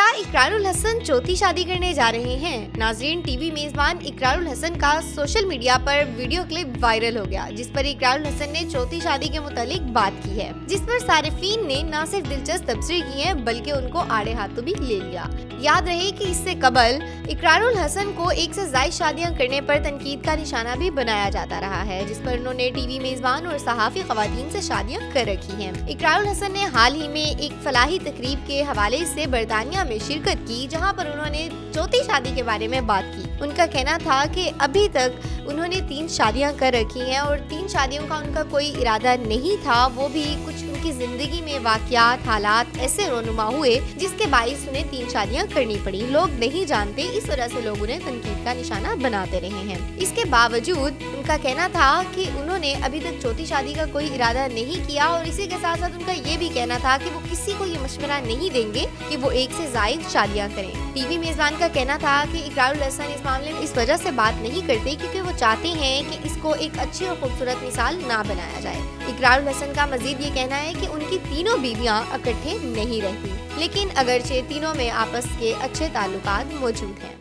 क्या इकरारुल हसन चौथी शादी करने जा रहे हैं? नाज़रीन, टीवी मेजबान इकरारुल हसन का सोशल मीडिया पर वीडियो क्लिप वायरल हो गया, जिस पर इकरारुल हसन ने चौथी शादी के मुतालिक बात की है, जिस पर सारिफीन ने न सिर्फ दिलचस्प तबसरे किए हैं बल्कि उनको आड़े हाथों भी ले लिया। याद रहे कि इससे कबल इकरारुल हसन को एक से ज्यादा शादियां करने पर तनकीद का निशाना भी बनाया जाता रहा है, जिस पर उन्होंने टीवी मेजबान और सहाफी खवातीन से शादियां कर रखी हैं। इकरारुल हसन ने हाल ही में एक फलाही तकरीब के हवाले से बरतानिया में शिरकत की, जहां पर उन्होंने चौथी शादी के बारे में बात की। उनका कहना था कि अभी तक उन्होंने 3 शादियां कर रखी हैं और 3 शादियों का उनका कोई इरादा नहीं था, वो भी कुछ उनकी जिंदगी में वाकयात हालात ऐसे रोनुमा हुए जिसके बाइस उन्हें 3 शादियां करनी पड़ी। लोग नहीं जानते, इस वजह से लोग उन्हें तनकीद का निशाना बनाते रहे हैं। इसके बावजूद उनका कहना था कि उन्होंने अभी तक चौथी शादी का कोई इरादा नहीं किया और इसी के साथ साथ उनका ये भी कहना था कि वो किसी को ये मशवरा नहीं देंगे कि वो एक से ज्यादा शादियां करें। टीवी मेजबान का कहना था कि इकरारुल हसन इस मामले में इस वजह से बात नहीं करते क्योंकि वो चाहते हैं कि इसको एक अच्छी और खूबसूरत मिसाल ना बनाया जाए। इकरारुल हसन का मजीद ये कहना है कि उनकी तीनों बीवियां इकट्ठे नहीं रहती, लेकिन अगरचे तीनों में आपस के अच्छे ताल्लुकात मौजूद हैं।